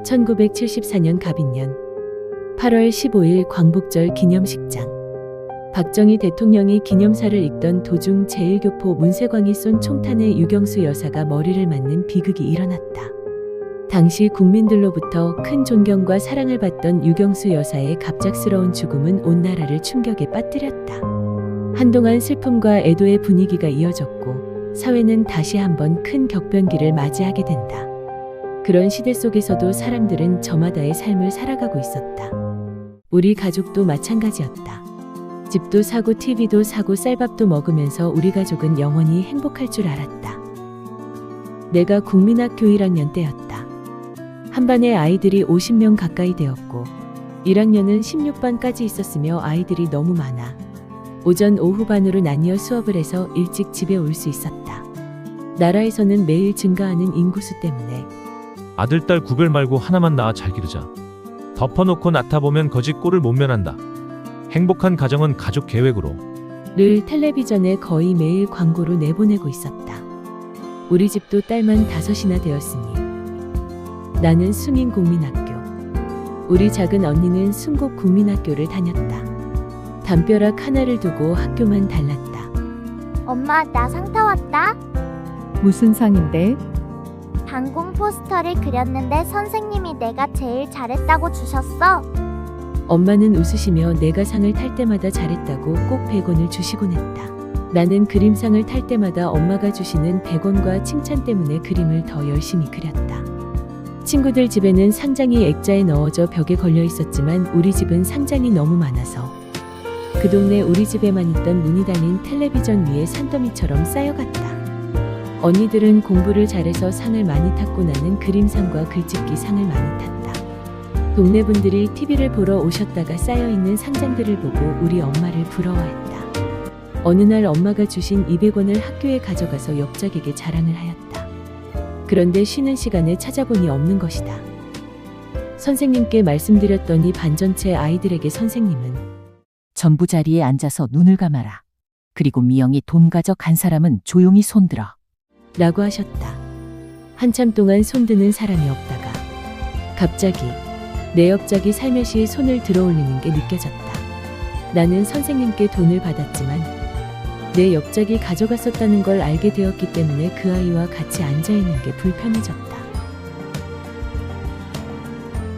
1974년 갑인년 8월 15일 광복절 기념식장. 박정희 대통령이 기념사를 읽던 도중 제1교포 문세광이 쏜 총탄에 유경수 여사가 머리를 맞는 비극이 일어났다. 당시 국민들로부터 큰 존경과 사랑을 받던 유경수 여사의 갑작스러운 죽음은 온 나라를 충격에 빠뜨렸다. 한동안 슬픔과 애도의 분위기가 이어졌고 사회는 다시 한번 큰 격변기를 맞이하게 된다. 그런 시대 속에서도 사람들은 저마다의 삶을 살아가고 있었다. 우리 가족도 마찬가지였다. 집도 사고 TV도 사고 쌀밥도 먹으면서 우리 가족은 영원히 행복할 줄 알았다. 내가 국민학교 1학년 때였다. 한 반에 아이들이 50명 가까이 되었고 1학년은 16반까지 있었으며 아이들이 너무 많아 오전 오후 반으로 나뉘어 수업을 해서 일찍 집에 올 수 있었다. 나라에서는 매일 증가하는 인구수 때문에 아들, 딸 구별 말고 하나만 낳아 잘 기르자. 덮어놓고 낳다 보면 거지 꼴을 못 면한다. 행복한 가정은 가족 계획으로. 늘 텔레비전에 거의 매일 광고로 내보내고 있었다. 우리 집도 딸만 5이나 되었으니. 나는 숭인국민학교. 우리 작은 언니는 순곡국민학교를 다녔다. 담벼락 하나를 두고 학교만 달랐다. 엄마, 나 상 타왔다. 무슨 상인데? 방공 포스터를 그렸는데 선생님이 내가 제일 잘했다고 주셨어. 엄마는 웃으시며 내가 상을 탈 때마다 잘했다고 꼭 100원을 주시곤 했다. 나는 그림상을 탈 때마다 엄마가 주시는 100원과 칭찬 때문에 그림을 더 열심히 그렸다. 친구들 집에는 상장이 액자에 넣어져 벽에 걸려 있었지만 우리 집은 상장이 너무 많아서 그 동네 우리 집에만 있던 문이 달린 텔레비전 위에 산더미처럼 쌓여갔다. 언니들은 공부를 잘해서 상을 많이 탔고 나는 그림상과 글짓기 상을 많이 탔다. 동네 분들이 TV를 보러 오셨다가 쌓여있는 상장들을 보고 우리 엄마를 부러워했다. 어느 날 엄마가 주신 200원을 학교에 가져가서 옆자객에 자랑을 하였다. 그런데 쉬는 시간에 찾아보니 없는 것이다. 선생님께 말씀드렸더니 반 전체 아이들에게 선생님은 전부 자리에 앉아서 눈을 감아라. 그리고 미영이 돈 가져간 사람은 조용히 손들어. 라고 하셨다. 한참 동안 손드는 사람이 없다가 갑자기 내 옆자기 살며시 손을 들어올리는 게 느껴졌다. 나는 선생님께 돈을 받았지만 내 옆자기 가져갔었다는 걸 알게 되었기 때문에 그 아이와 같이 앉아있는 게 불편해졌다.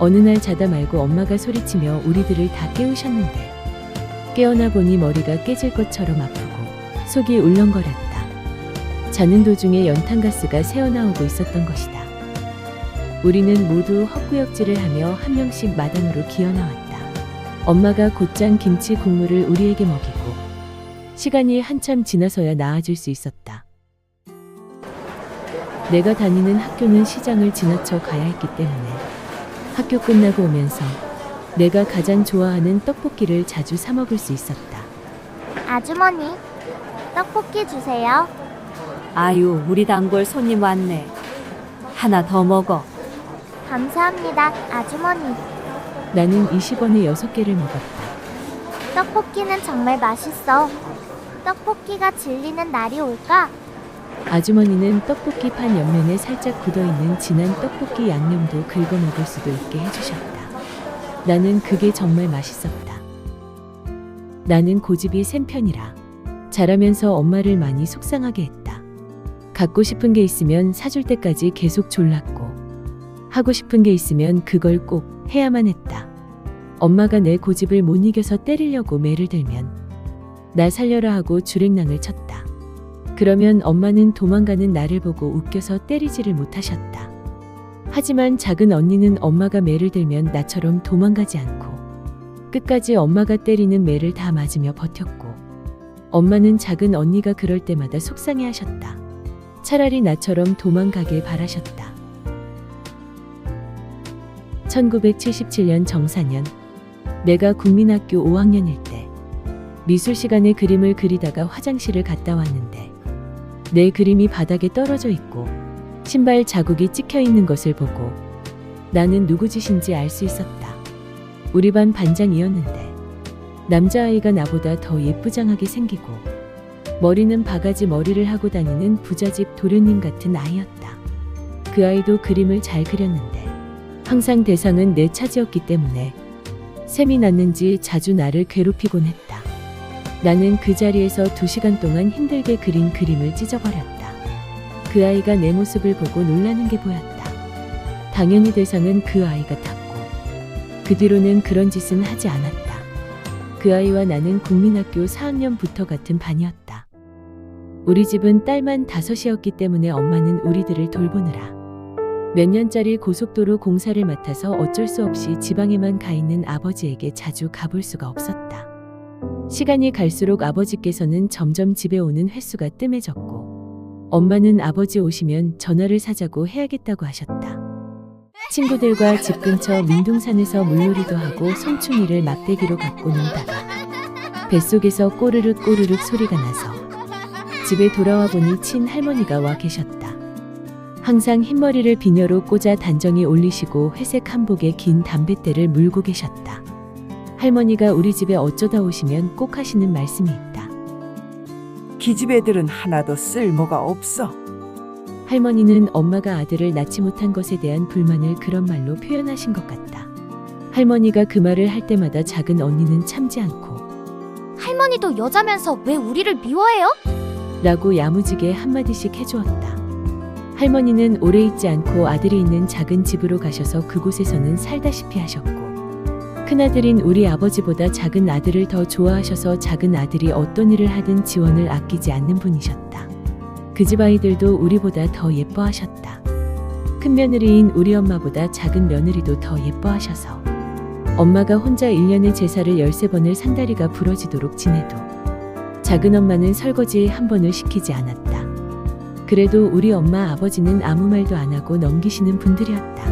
어느 날 자다 말고 엄마가 소리치며 우리들을 다 깨우셨는데 깨어나 보니 머리가 깨질 것처럼 아프고 속이 울렁거렸다. 자는 도중에 연탄가스가 새어나오고 있었던 것이다. 우리는 모두 헛구역질을 하며 한 명씩 마당으로 기어나왔다. 엄마가 곧장 김치 국물을 우리에게 먹이고 시간이 한참 지나서야 나아질 수 있었다. 내가 다니는 학교는 시장을 지나쳐 가야 했기 때문에 학교 끝나고 오면서 내가 가장 좋아하는 떡볶이를 자주 사 먹을 수 있었다. 아주머니, 떡볶이 주세요. 아유, 우리 단골 손님 왔네. 하나 더 먹어. 감사합니다, 아주머니. 나는 20원에 6개를 먹었다. 떡볶이는 정말 맛있어. 떡볶이가 질리는 날이 올까? 아주머니는 떡볶이 판 옆면에 살짝 굳어있는 진한 떡볶이 양념도 긁어 먹을 수도 있게 해주셨다. 나는 그게 정말 맛있었다. 나는 고집이 센 편이라 자라면서 엄마를 많이 속상하게 했다. 갖고 싶은 게 있으면 사줄 때까지 계속 졸랐고 하고 싶은 게 있으면 그걸 꼭 해야만 했다. 엄마가 내 고집을 못 이겨서 때리려고 매를 들면 나 살려라 하고 주랭랑을 쳤다. 그러면 엄마는 도망가는 나를 보고 웃겨서 때리지를 못하셨다. 하지만 작은 언니는 엄마가 매를 들면 나처럼 도망가지 않고 끝까지 엄마가 때리는 매를 다 맞으며 버텼고 엄마는 작은 언니가 그럴 때마다 속상해 하셨다. 차라리 나처럼 도망가길 바라셨다. 1977년 정사년, 내가 국민학교 5학년일 때 미술 시간에 그림을 그리다가 화장실을 갔다 왔는데 내 그림이 바닥에 떨어져 있고 신발 자국이 찍혀 있는 것을 보고 나는 누구 짓인지 알 수 있었다. 우리 반 반장이었는데 남자아이가 나보다 더 예쁘장하게 생기고 머리는 바가지 머리를 하고 다니는 부잣집 도련님 같은 아이였다. 그 아이도 그림을 잘 그렸는데 항상 대상은 내 차지였기 때문에 셈이 났는지 자주 나를 괴롭히곤 했다. 나는 그 자리에서 2시간 동안 힘들게 그린 그림을 찢어버렸다. 그 아이가 내 모습을 보고 놀라는 게 보였다. 당연히 대상은 그 아이 같았고 그 뒤로는 그런 짓은 하지 않았다. 그 아이와 나는 국민학교 4학년부터 같은 반이었다. 우리 집은 딸만 5이었기 때문에 엄마는 우리들을 돌보느라 몇 년짜리 고속도로 공사를 맡아서 어쩔 수 없이 지방에만 가 있는 아버지에게 자주 가볼 수가 없었다. 시간이 갈수록 아버지께서는 점점 집에 오는 횟수가 뜸해졌고 엄마는 아버지 오시면 전화를 사자고 해야겠다고 하셨다. 친구들과 집 근처 민둥산에서 물놀이도 하고 송충이를 막대기로 갖고 놀다가 뱃속에서 꼬르륵 꼬르륵 소리가 나서 집에 돌아와 보니 친할머니가 와 계셨다. 항상 흰머리를 비녀로 꽂아 단정히 올리시고 회색 한복에 긴 담뱃대를 물고 계셨다. 할머니가 우리 집에 어쩌다 오시면 꼭 하시는 말씀이 있다. 기집 애들은 하나도 쓸모가 없어. 할머니는 엄마가 아들을 낳지 못한 것에 대한 불만을 그런 말로 표현하신 것 같다. 할머니가 그 말을 할 때마다 작은 언니는 참지 않고 할머니도 여자면서 왜 우리를 미워해요? 라고 야무지게 한마디씩 해주었다. 할머니는 오래 있지 않고 아들이 있는 작은 집으로 가셔서 그곳에서는 살다시피 하셨고 큰아들인 우리 아버지보다 작은 아들을 더 좋아하셔서 작은 아들이 어떤 일을 하든 지원을 아끼지 않는 분이셨다. 그 집 아이들도 우리보다 더 예뻐하셨다. 큰 며느리인 우리 엄마보다 작은 며느리도 더 예뻐하셔서 엄마가 혼자 1년에 제사를 13번을 산다리가 부러지도록 지내도 작은 엄마는 설거지 한 번을 시키지 않았다. 그래도 우리 엄마 아버지는 아무 말도 안 하고 넘기시는 분들이었다.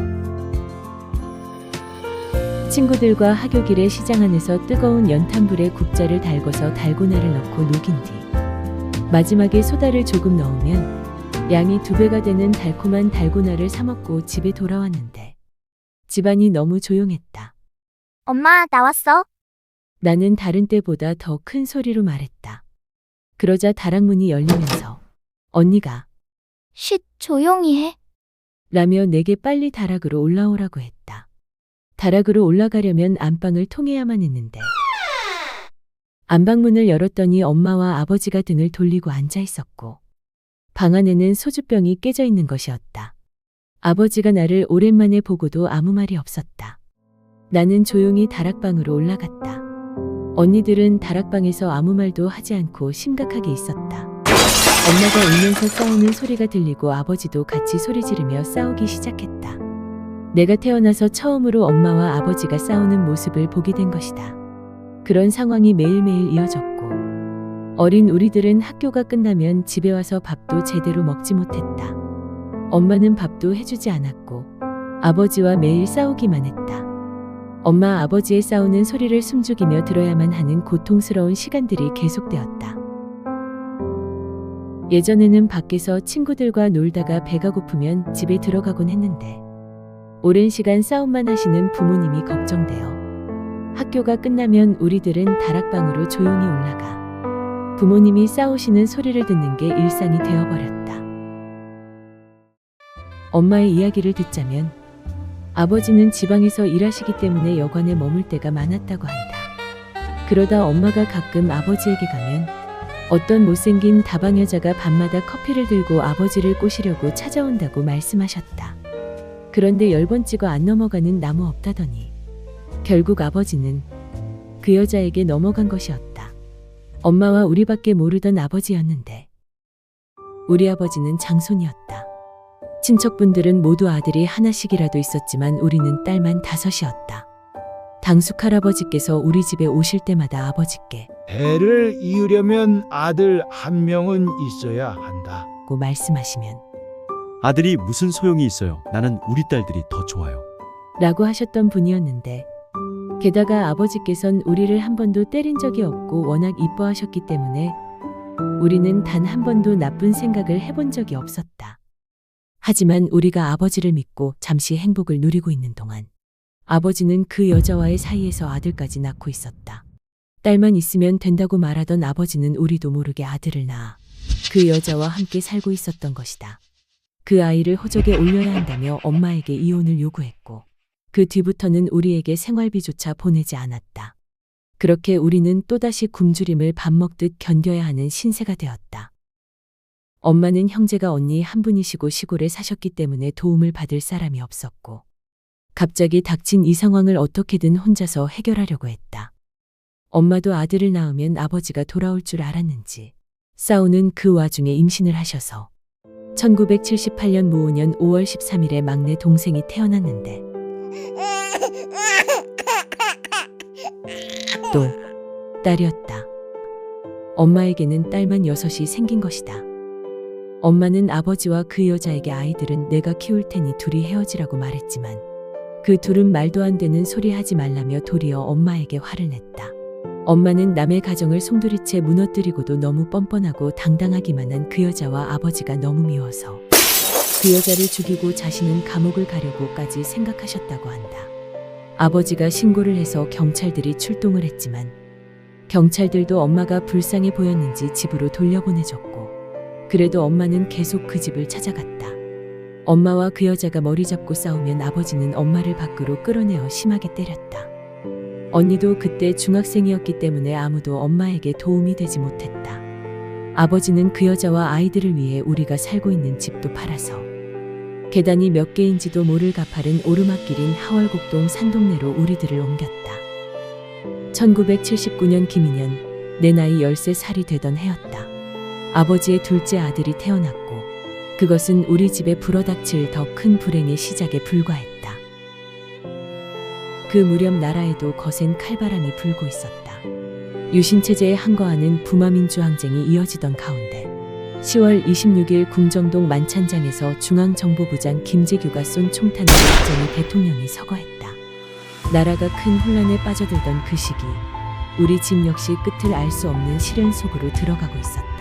친구들과 하교길에 시장 안에서 뜨거운 연탄불에 국자를 달궈서 달고나를 넣고 녹인 뒤 마지막에 소다를 조금 넣으면 양이 2배가 되는 달콤한 달고나를 사 먹고 집에 돌아왔는데 집안이 너무 조용했다. 엄마, 나왔어. 나는 다른 때보다 더 큰 소리로 말했다. 그러자 다락문이 열리면서 언니가 쉿, 조용히 해. 라며 내게 빨리 다락으로 올라오라고 했다. 다락으로 올라가려면 안방을 통해야만 했는데 안방문을 열었더니 엄마와 아버지가 등을 돌리고 앉아 있었고 방 안에는 소주병이 깨져 있는 것이었다. 아버지가 나를 오랜만에 보고도 아무 말이 없었다. 나는 조용히 다락방으로 올라갔다. 언니들은 다락방에서 아무 말도 하지 않고 심각하게 있었다. 엄마가 울면서 싸우는 소리가 들리고 아버지도 같이 소리 지르며 싸우기 시작했다. 내가 태어나서 처음으로 엄마와 아버지가 싸우는 모습을 보게 된 것이다. 그런 상황이 매일매일 이어졌고 어린 우리들은 학교가 끝나면 집에 와서 밥도 제대로 먹지 못했다. 엄마는 밥도 해주지 않았고 아버지와 매일 싸우기만 했다. 엄마 아버지의 싸우는 소리를 숨죽이며 들어야만 하는 고통스러운 시간들이 계속되었다. 예전에는 밖에서 친구들과 놀다가 배가 고프면 집에 들어가곤 했는데 오랜 시간 싸움만 하시는 부모님이 걱정되어 학교가 끝나면 우리들은 다락방으로 조용히 올라가 부모님이 싸우시는 소리를 듣는 게 일상이 되어버렸다. 엄마의 이야기를 듣자면 아버지는 지방에서 일하시기 때문에 여관에 머물 때가 많았다고 한다. 그러다 엄마가 가끔 아버지에게 가면 어떤 못생긴 다방 여자가 밤마다 커피를 들고 아버지를 꼬시려고 찾아온다고 말씀하셨다. 그런데 10번 찍어 안 넘어가는 나무 없다더니 결국 아버지는 그 여자에게 넘어간 것이었다. 엄마와 우리밖에 모르던 아버지였는데 우리 아버지는 장손이었다. 친척분들은 모두 아들이 하나씩이라도 있었지만 우리는 딸만 5이었다. 당숙 할아버지께서 우리 집에 오실 때마다 아버지께 대를 이으려면 아들 한 명은 있어야 한다. 고 말씀하시면 아들이 무슨 소용이 있어요. 나는 우리 딸들이 더 좋아요. 라고 하셨던 분이었는데 게다가 아버지께선 우리를 한 번도 때린 적이 없고 워낙 이뻐하셨기 때문에 우리는 단 한 번도 나쁜 생각을 해본 적이 없었다. 하지만 우리가 아버지를 믿고 잠시 행복을 누리고 있는 동안 아버지는 그 여자와의 사이에서 아들까지 낳고 있었다. 딸만 있으면 된다고 말하던 아버지는 우리도 모르게 아들을 낳아 그 여자와 함께 살고 있었던 것이다. 그 아이를 호적에 올려야 한다며 엄마에게 이혼을 요구했고 그 뒤부터는 우리에게 생활비조차 보내지 않았다. 그렇게 우리는 또다시 굶주림을 밥 먹듯 견뎌야 하는 신세가 되었다. 엄마는 형제가 언니 한 분이시고 시골에 사셨기 때문에 도움을 받을 사람이 없었고, 갑자기 닥친 이 상황을 어떻게든 혼자서 해결하려고 했다. 엄마도 아들을 낳으면 아버지가 돌아올 줄 알았는지 싸우는 그 와중에 임신을 하셔서 1978년 무오년 5월 13일에 막내 동생이 태어났는데 또 딸이었다. 엄마에게는 딸만 6이 생긴 것이다. 엄마는 아버지와 그 여자에게 아이들은 내가 키울 테니 둘이 헤어지라고 말했지만 그 둘은 말도 안 되는 소리 하지 말라며 도리어 엄마에게 화를 냈다. 엄마는 남의 가정을 송두리째 무너뜨리고도 너무 뻔뻔하고 당당하기만 한 그 여자와 아버지가 너무 미워서 그 여자를 죽이고 자신은 감옥을 가려고까지 생각하셨다고 한다. 아버지가 신고를 해서 경찰들이 출동을 했지만 경찰들도 엄마가 불쌍해 보였는지 집으로 돌려보내줬고, 그래도 엄마는 계속 그 집을 찾아갔다. 엄마와 그 여자가 머리 잡고 싸우면 아버지는 엄마를 밖으로 끌어내어 심하게 때렸다. 언니도 그때 중학생이었기 때문에 아무도 엄마에게 도움이 되지 못했다. 아버지는 그 여자와 아이들을 위해 우리가 살고 있는 집도 팔아서 계단이 몇 개인지도 모를 가파른 오르막길인 하월곡동 산동네로 우리들을 옮겼다. 1979년 김인년, 내 나이 13살이 되던 해였다. 아버지의 둘째 아들이 태어났고 그것은 우리 집에 불어닥칠 더 큰 불행의 시작에 불과했다. 그 무렵 나라에도 거센 칼바람이 불고 있었다. 유신체제에 항거하는 부마민주 항쟁이 이어지던 가운데 10월 26일 궁정동 만찬장에서 중앙정보부장 김재규가 쏜 총탄에 박정희 대통령이 서거했다. 나라가 큰 혼란에 빠져들던 그 시기, 우리 집 역시 끝을 알 수 없는 시련 속으로 들어가고 있었다.